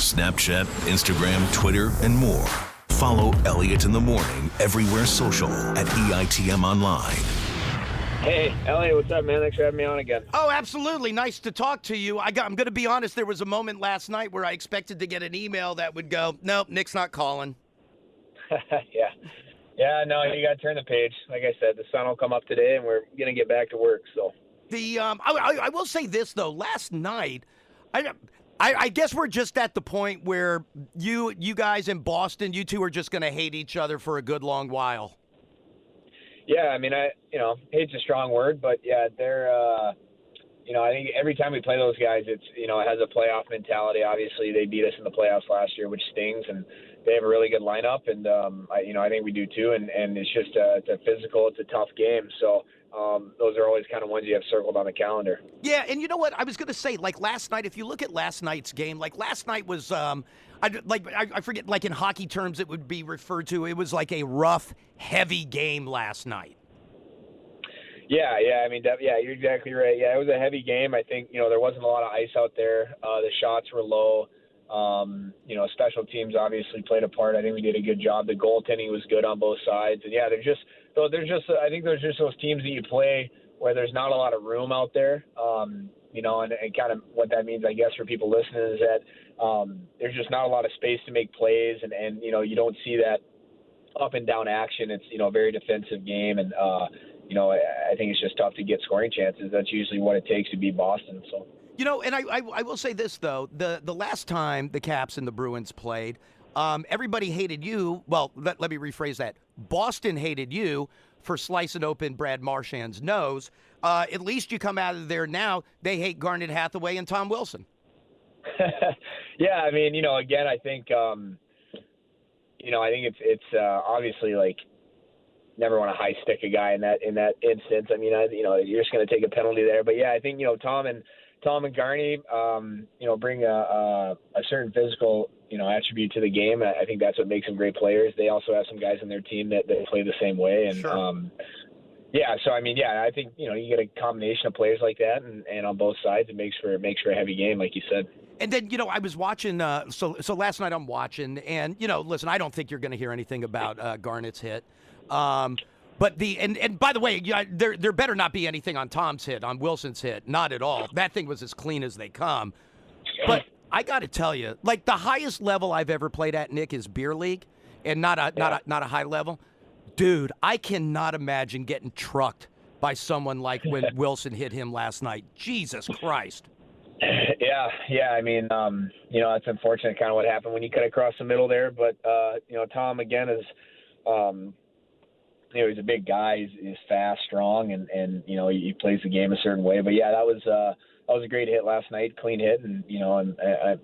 Snapchat, Instagram, Twitter, and more. Follow Elliot in the Morning everywhere social at EITM Online. Hey, Elliot, what's up, man? Thanks for having me on again. Oh, absolutely. Nice to talk to you. I'm going to be honest, there was a moment last night where I expected to get an email that would go, nope, Nick's not calling. Yeah, no, you got to turn the page. Like I said, the sun will come up today, and we're going to get back to work, so. I will say this, though. Last night, I guess we're just at the point where you guys in Boston, you two are just going to hate each other for a good long while. Yeah, I mean, hate's a strong word, but yeah, they're, I think every time we play those guys, it's, it has a playoff mentality. Obviously, they beat us in the playoffs last year, which stings, and they have a really good lineup, and I think we do too. And it's just it's a physical, it's a tough game. So those are always kind of ones you have circled on the calendar. Yeah, and you know what? I was going to say, like last night, if you look at last night's game, like last night was, I forget, like in hockey terms, it would be referred to. It was like a rough, heavy game last night. Yeah. I mean, you're exactly right. Yeah, it was a heavy game. I think there wasn't a lot of ice out there. The shots were low. Special teams obviously played a part. I think we did a good job. The goaltending was good on both sides. And yeah, I think there's just those teams that you play where there's not a lot of room out there. And kind of what that means, I guess, for people listening is that there's just not a lot of space to make plays, and you don't see that up and down action. It's a very defensive game, and I think it's just tough to get scoring chances. That's usually what it takes to beat Boston. So. And I will say this, though. The last time the Caps and the Bruins played, everybody hated you. Well, let me rephrase that. Boston hated you for slicing open Brad Marchand's nose. At least you come out of there now, they hate Garnet Hathaway and Tom Wilson. Yeah, I mean, again, I think, it's obviously like never want to high stick a guy in that instance. I mean, you're just going to take a penalty there. But yeah, I think Tom and Garney, bring a certain physical, attribute to the game. I think that's what makes them great players. They also have some guys on their team that play the same way. And, sure. So I mean, I think, you get a combination of players like that and on both sides, it makes for a heavy game, like you said. And then, I was watching, so last night I'm watching, and, listen, I don't think you're going to hear anything about Garnet's hit. But and by the way, there better not be anything on Tom's hit, on Wilson's hit. Not at all. That thing was as clean as they come. But I got to tell you, like the highest level I've ever played at, Nick, is beer league, and not a high level. Dude, I cannot imagine getting trucked by someone like when Wilson hit him last night. Jesus Christ. Yeah. I mean, it's unfortunate kind of what happened when you cut across the middle there. But Tom again is. He's a big guy. He's fast, strong, and he plays the game a certain way. But yeah, that was a great hit last night, clean hit, and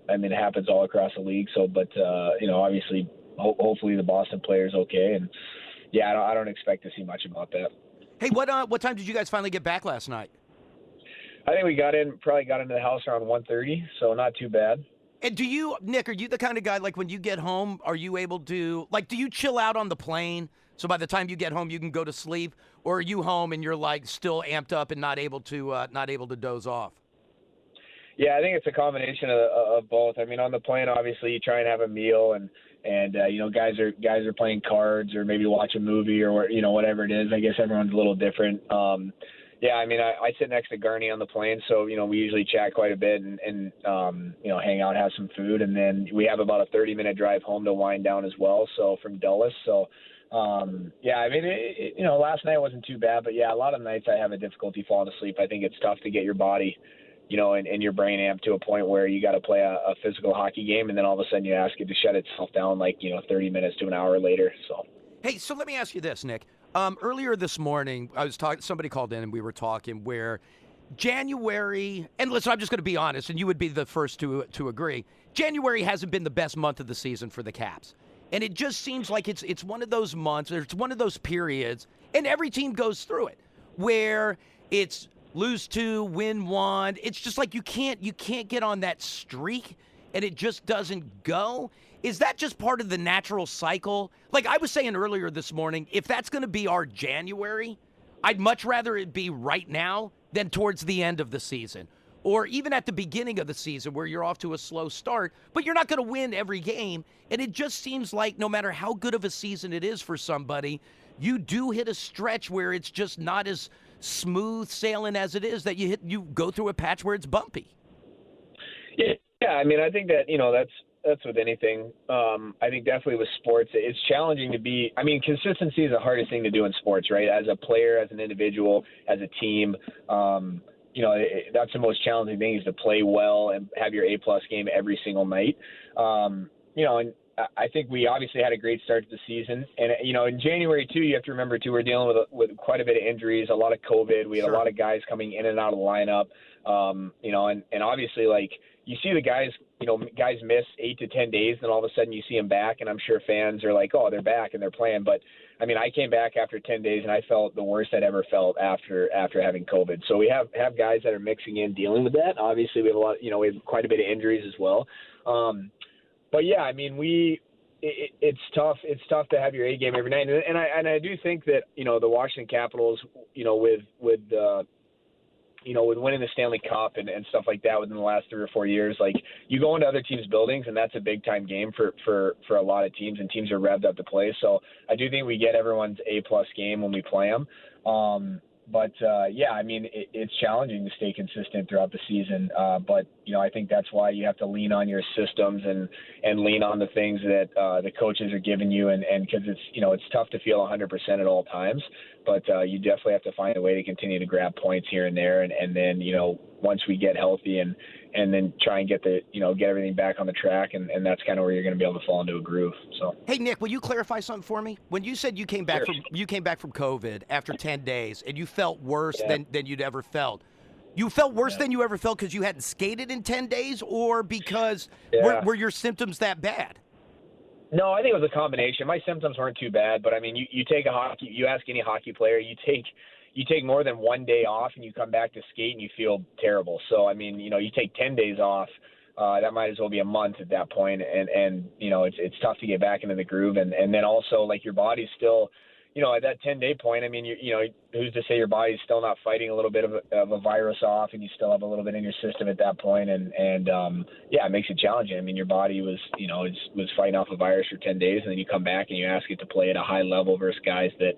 I mean it happens all across the league. So, but obviously, hopefully the Boston player's okay, and yeah, I don't expect to see much about that. Hey, what time did you guys finally get back last night? I think we probably got into the house around 1:30, so not too bad. And Nick, are you the kind of guy, like when you get home, are you able to, like, do you chill out on the plane? So by the time you get home, you can go to sleep, or are you home and you're like still amped up and not able to doze off? Yeah, I think it's a combination of both. I mean, on the plane, obviously, you try and have a meal, and guys are playing cards or maybe watch a movie or whatever it is. I guess everyone's a little different. Yeah, I mean, I sit next to Garney on the plane, so we usually chat quite a bit and hang out, have some food, and then we have about a 30-minute drive home to wind down as well. So from Dulles, so. Yeah, I mean, last night wasn't too bad, but yeah, a lot of nights I have a difficulty falling asleep. I think it's tough to get your body, and your brain amped to a point where you got to play a physical hockey game, and then all of a sudden you ask it to shut itself down 30 minutes to an hour later. So. Hey, so let me ask you this, Nick. Earlier this morning, somebody called in and we were talking where January, and listen, I'm just going to be honest, and you would be the first to agree, January hasn't been the best month of the season for the Caps. And it just seems like it's one of those months, or it's one of those periods, and every team goes through it, where it's lose 2, win 1. It's just like you can't get on that streak, and it just doesn't go. Is that just part of the natural cycle? Like I was saying earlier this morning, if that's going to be our January, I'd much rather it be right now than towards the end of the season. or even at the beginning of the season where you're off to a slow start, but you're not going to win every game. And it just seems like no matter how good of a season it is for somebody, you do hit a stretch where it's just not as smooth sailing as it is, that you go through a patch where it's bumpy. Yeah, I mean, I think that, that's with anything. I think definitely with sports, it's challenging to be – I mean, consistency is the hardest thing to do in sports, right? As a player, as an individual, as a team, that's the most challenging thing, is to play well and have your A-plus game every single night. And I think we obviously had a great start to the season. And, in January, too, you have to remember, too, we're dealing with quite a bit of injuries, a lot of COVID. We had a lot of guys coming in and out of the lineup, and obviously, like, you see the guys miss 8 to 10 days, and all of a sudden you see them back, and I'm sure fans are like, oh, they're back and they're playing. But, I mean, I came back after 10 days, and I felt the worst I'd ever felt after having COVID. So we have guys that are mixing in, dealing with that. Obviously, we have we have quite a bit of injuries as well. But, yeah, I mean, it's tough. It's tough to have your A game every night. And I do think that, the Washington Capitals, with winning the Stanley Cup and stuff like that within the last 3 or 4 years, like, you go into other teams' buildings, and that's a big-time game for a lot of teams, and teams are revved up to play. So I do think we get everyone's A-plus game when we play them. But I mean, it's challenging to stay consistent throughout the season. But, I think that's why you have to lean on your systems and lean on the things that the coaches are giving you. And because it's tough to feel 100% at all times. But you definitely have to find a way to continue to grab points here and there. And then, once we get healthy and then try and get everything back on the track. And that's kind of where you're going to be able to fall into a groove. So, hey, Nick, will you clarify something for me? When you said you came back from COVID after 10 days and you felt worse than you'd ever felt, you felt worse than you ever felt because you hadn't skated in 10 days, or because were your symptoms that bad? No, I think it was a combination. My symptoms weren't too bad, but I mean, you ask any hockey player, you take more than 1 day off and you come back to skate and you feel terrible. So, I mean, you take 10 days off, that might as well be a month at that point. And it's tough to get back into the groove. And then also, like, your body's still, at that 10-day point, I mean, who's to say your body's still not fighting a little bit of a virus off, and you still have a little bit in your system at that point. And it makes it challenging. I mean, your body was fighting off a virus for 10 days, and then you come back and you ask it to play at a high level versus guys that,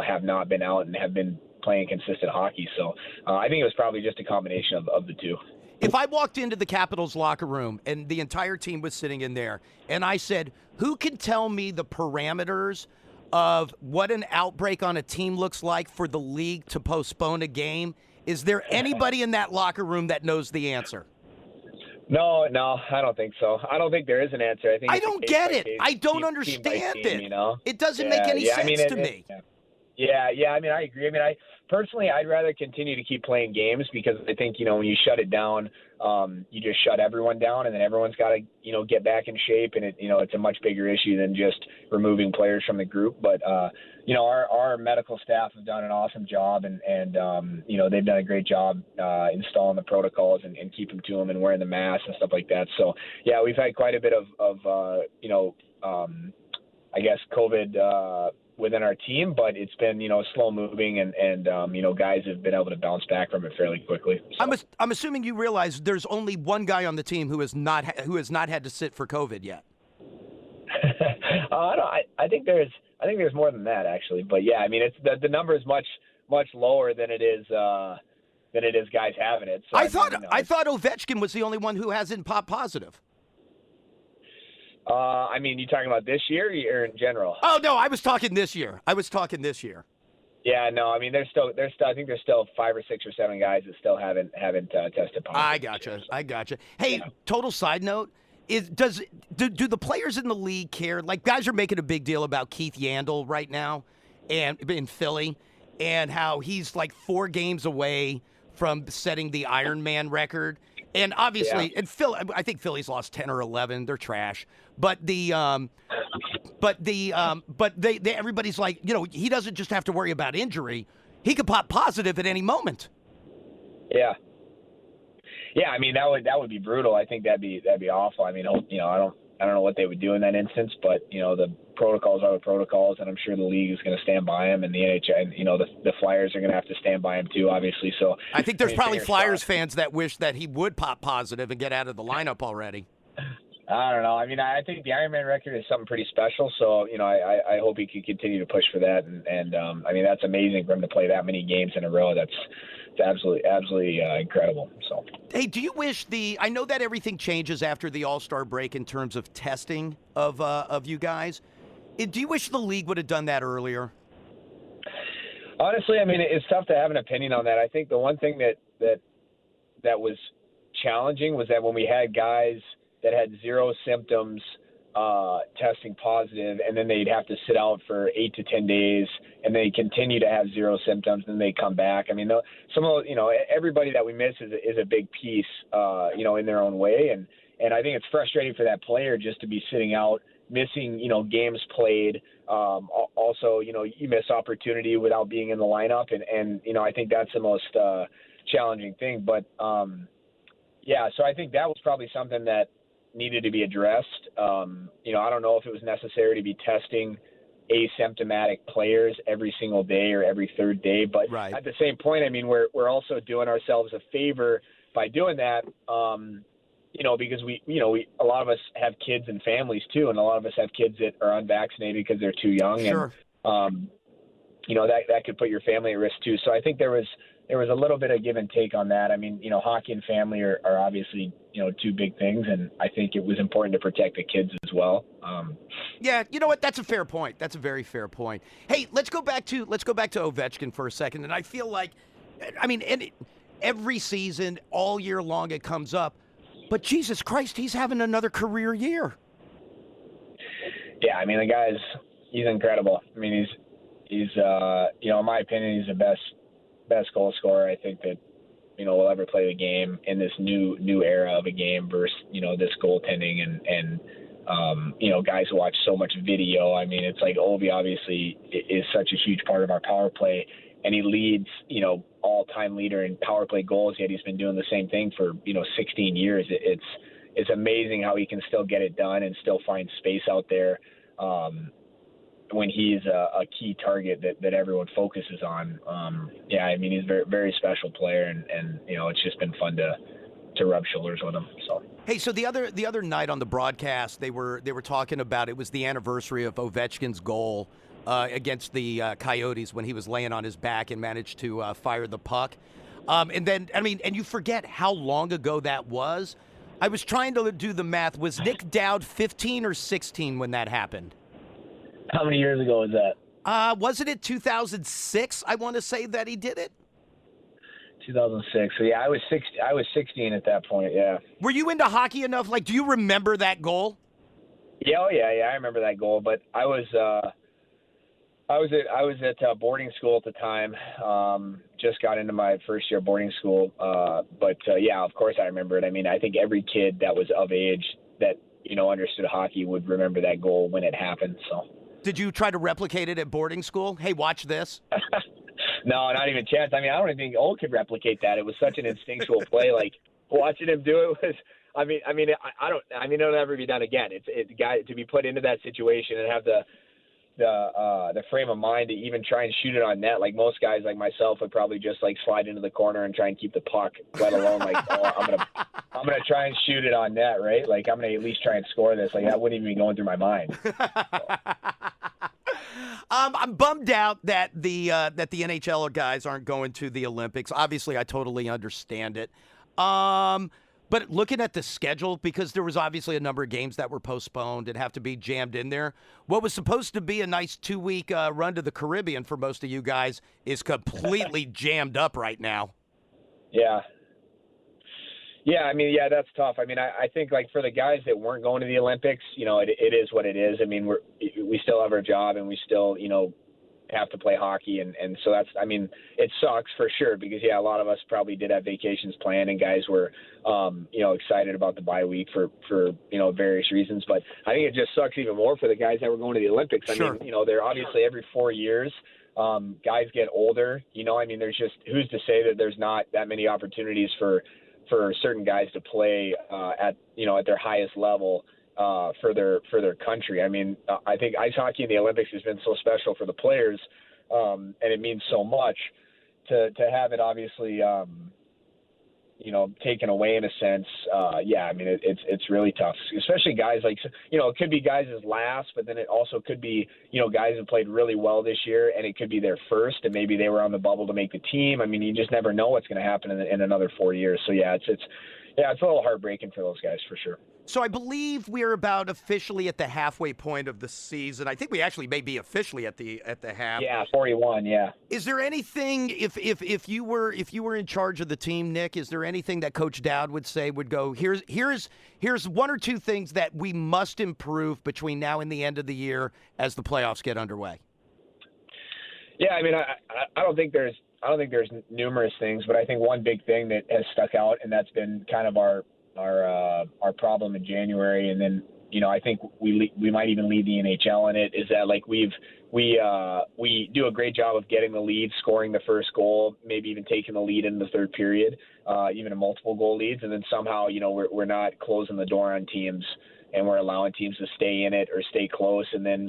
have not been out and have been playing consistent hockey. So I think it was probably just a combination of the two. If I walked into the Capitals locker room and the entire team was sitting in there, and I said, who can tell me the parameters of what an outbreak on a team looks like for the league to postpone a game, is there anybody in that locker room that knows the answer? No, I don't think so. I don't think there is an answer. I don't get it. I don't understand it. It doesn't make any sense to me. Yeah. I mean, I agree. I mean, I'd rather continue to keep playing games, because I think, when you shut it down, you just shut everyone down, and then everyone's got to, get back in shape. And it's a much bigger issue than just removing players from the group. But, our medical staff have done an awesome job, and they've done a great job installing the protocols and keeping to them and wearing the masks and stuff like that. So, yeah, we've had quite a bit of I guess, COVID within our team, but it's been, slow moving, and guys have been able to bounce back from it fairly quickly. So. I'm assuming you realize there's only one guy on the team who has not had to sit for COVID yet. I think there's more than that, actually. But yeah, I mean, it's the number is much lower than it is guys having it. So, I thought Ovechkin was the only one who hasn't popped positive. I mean, you talking about this year or in general? Oh no, I was talking this year. Yeah, no, I mean, I think there's still 5 or 6 or 7 guys that still haven't tested positive. I gotcha. Hey, total side note. Do the players in the league care? Like, guys are making a big deal about Keith Yandle right now, and in Philly, and how he's like 4 games away from setting the Iron Man record. And obviously, and I think Philly's lost 10 or 11. They're trash. But everybody's like, he doesn't just have to worry about injury. He could pop positive at any moment. Yeah. Yeah, I mean, that would be brutal. I think that'd be awful. I mean, I I don't know what they would do in that instance, but, the protocols are the protocols, and I'm sure the league is going to stand by him, and the NHL, and, the Flyers are going to have to stand by him too, obviously. So I think there's probably Flyers fans that wish that he would pop positive and get out of the lineup already. I don't know. I mean, I think the Ironman record is something pretty special. So, I hope he can continue to push for that. And I mean, that's amazing for him to play that many games in a row. That's absolutely incredible. So, hey, do you wish I know that everything changes after the All-Star break in terms of testing of you guys. Do you wish the league would have done that earlier? Honestly, I mean, it's tough to have an opinion on that. I think the one thing that was challenging was that when we had guys that had zero symptoms testing positive, and then they'd have to sit out for 8 to 10 days, and they continue to have zero symptoms, and they come back. I mean, everybody that we miss is a big piece, in their own way, and I think it's frustrating for that player just to be sitting out, missing, games played. Also, you miss opportunity without being in the lineup, and I think that's the most challenging thing. But so I think that was probably something that needed to be addressed. I don't know if it was necessary to be testing asymptomatic players every single day or every third day, but right. At the same point, I mean, we're also doing ourselves a favor by doing that, because we a lot of us have kids and families too, and a lot of us have kids that are unvaccinated because they're too young, sure. And that could put your family at risk too. So I think there was a little bit of give and take on that. I mean, hockey and family are obviously, two big things, and I think it was important to protect the kids as well. Yeah, you know what? That's a fair point. That's a very fair point. Hey, let's go back to Ovechkin for a second. And I feel like, I mean, every season, all year long, it comes up. But Jesus Christ, he's having another career year. Yeah, I mean, he's incredible. I mean, he's in my opinion, he's the best goal scorer I think that will ever play the game in this new era of a game versus this goaltending and guys who watch so much video. I mean, it's like Ovi obviously is such a huge part of our power play, and he leads all-time leader in power play goals. Yet he's been doing the same thing for 16 years. It's amazing how he can still get it done and still find space out there. When he's a key target that everyone focuses on. I mean, he's a very, very special player, and it's just been fun to rub shoulders with him. So. Hey, so the other night on the broadcast, they were talking about, it was the anniversary of Ovechkin's goal against the Coyotes when he was laying on his back and managed to fire the puck. And then, I mean, and you forget how long ago that was. I was trying to do the math. Was Nick Dowd 15 or 16 when that happened? How many years ago was that? Wasn't it 2006? I want to say that he did it. 2006. So yeah, I was 16 at that point. Yeah. Were you into hockey enough? Like, do you remember that goal? Yeah, I remember that goal. But I was at boarding school at the time. Just got into my first year of boarding school. But of course I remember it. I mean, I think every kid that was of age that understood hockey would remember that goal when it happened. So. Did you try to replicate it at boarding school? Hey, watch this. No, not even a chance. I mean, I don't even think Old could replicate that. It was such an instinctual play. Like watching him do it was. I mean, it'll never be done again. It's guy to be put into that situation and have the frame of mind to even try and shoot it on net. Like most guys, like myself, would probably just like slide into the corner and try and keep the puck. Let alone like, I'm gonna try and shoot it on net, right? Like I'm gonna at least try and score this. Like that wouldn't even be going through my mind. I'm bummed out that the NHL guys aren't going to the Olympics. Obviously, I totally understand it. But looking at the schedule, because there was obviously a number of games that were postponed and have to be jammed in there, what was supposed to be a nice 2-week run to the Caribbean for most of you guys is completely jammed up right now. Yeah. Yeah, I mean, that's tough. I mean, I think, like, for the guys that weren't going to the Olympics, it is what it is. I mean, we still have our job, and we still, have to play hockey. And so that's, I mean, it sucks for sure because, a lot of us probably did have vacations planned, and guys were, excited about the bye week for various reasons. But I think it just sucks even more for the guys that were going to the Olympics. I Sure. mean, they're obviously every 4 years. Guys get older, I mean, there's just, who's to say that there's not that many opportunities for certain guys to play at their highest level for their country. I mean, I think ice hockey in the Olympics has been so special for the players, and it means so much to have it obviously, taken away in a sense. I mean, it's really tough, especially guys like, it could be guys as last, but then it also could be, guys who played really well this year, and it could be their first, and maybe they were on the bubble to make the team. I mean, you just never know what's going to happen in another 4 years. So it's a little heartbreaking for those guys for sure. So I believe we're about officially at the halfway point of the season. I think we actually may be officially at the half. Yeah, 41. Yeah. Is there anything, if you were in charge of the team, Nick? Is there anything that Coach Dowd would go? Here's one or two things that we must improve between now and the end of the year as the playoffs get underway. Yeah, I mean, I don't think there's numerous things, but I think one big thing that has stuck out, and that's been kind of our problem in January, and then I think we might even lead the NHL in it, is that like we do a great job of getting the lead, scoring the first goal, maybe even taking the lead in the third period, even in multiple goal leads, and then somehow we're not closing the door on teams, and we're allowing teams to stay in it or stay close, and then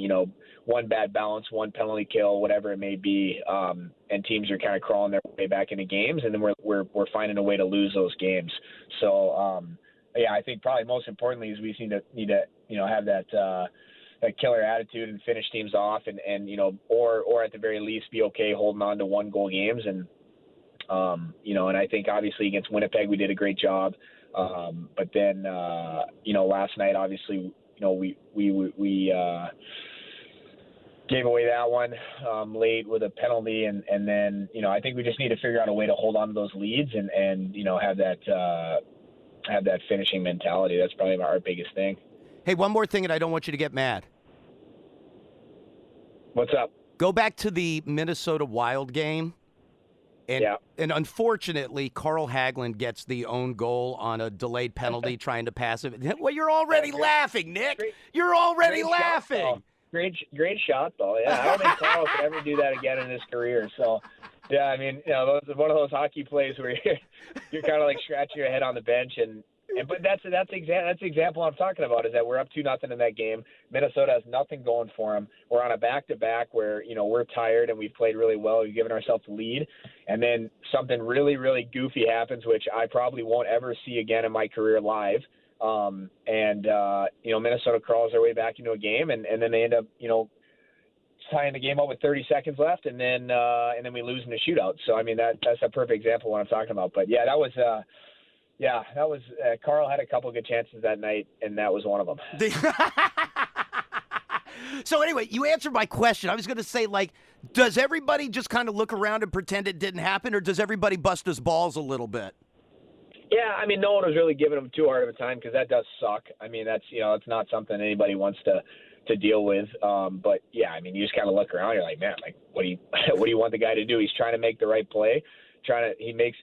one bad bounce, one penalty kill, whatever it may be, and teams are kind of crawling their way back into games, and then we're finding a way to lose those games. So I think probably most importantly is we need to have that killer attitude and finish teams off, and or at the very least be okay holding on to 1-goal games, and and I think obviously against Winnipeg we did a great job, but then last night obviously we gave away that one late with a penalty, and then I think we just need to figure out a way to hold on to those leads and have that finishing mentality. That's probably our biggest thing. Hey, one more thing, and I don't want you to get mad. What's up? Go back to the Minnesota Wild game. And unfortunately, Carl Hagelin gets the own goal on a delayed penalty trying to pass it. Well, you're already laughing, Nick. You're already laughing. Great shot, though. Yeah, I don't think Carl could ever do that again in his career. So, yeah, I mean, those one of those hockey plays where you're kind of like scratching your head on the bench, but that's the example I'm talking about, is that we're up 2-0 in that game. Minnesota has nothing going for them. We're on a back-to-back where we're tired and we've played really well. We've given ourselves the lead, and then something really, really goofy happens, which I probably won't ever see again in my career live. Minnesota crawls their way back into a game, and then they end up, tying the game up with 30 seconds left, and then we lose in a shootout. So, I mean, that's a perfect example of what I'm talking about. But yeah, that was Carl had a couple good chances that night, and that was one of them. So anyway, you answered my question. I was going to say, does everybody just kind of look around and pretend it didn't happen, or does everybody bust his balls a little bit? Yeah, I mean, no one was really giving him too hard of a time, because that does suck. I mean, that's it's not something anybody wants to deal with. But yeah, I mean, you just kind of look around. You're like, man, what do you want the guy to do? He's trying to make the right play. He makes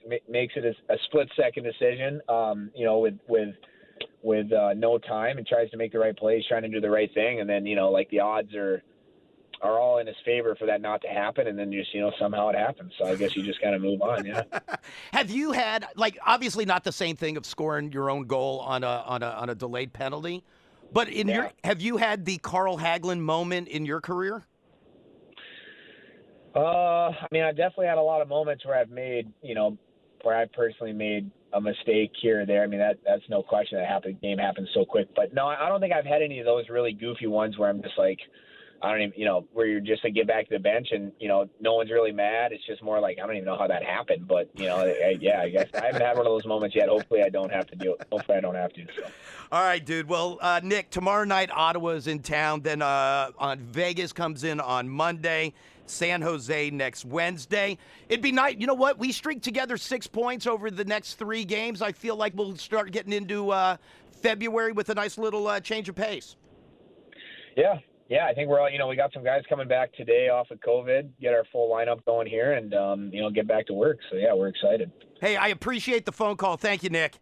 it a split-second decision. With no time, and tries to make the right play. He's trying to do the right thing, and then the odds are all in his favor for that not to happen, and then just somehow it happens. So I guess you just kind of move on. Yeah. Have you had obviously not the same thing of scoring your own goal on a delayed penalty, but have you had the Carl Hagelin moment in your career? I mean, I've definitely had a lot of moments where I've made where I personally made a mistake here or there. I mean, that's no question. Game happens so quick, but no, I don't think I've had any of those really goofy ones where I'm just like, I don't even, where you're just like get back to the bench and, no one's really mad. It's just more like, I don't even know how that happened, but I guess I haven't had one of those moments yet. Hopefully I don't have to. So. All right, dude. Well, Nick, tomorrow night, Ottawa's in town. Then on Vegas comes in on Monday, San Jose next Wednesday. It'd be nice. You know what? We streak together 6 points over the next 3 games. I feel like we'll start getting into February with a nice little change of pace. Yeah. Yeah, I think we're all, we got some guys coming back today off of COVID, get our full lineup going here, and, get back to work. So, yeah, we're excited. Hey, I appreciate the phone call. Thank you, Nick.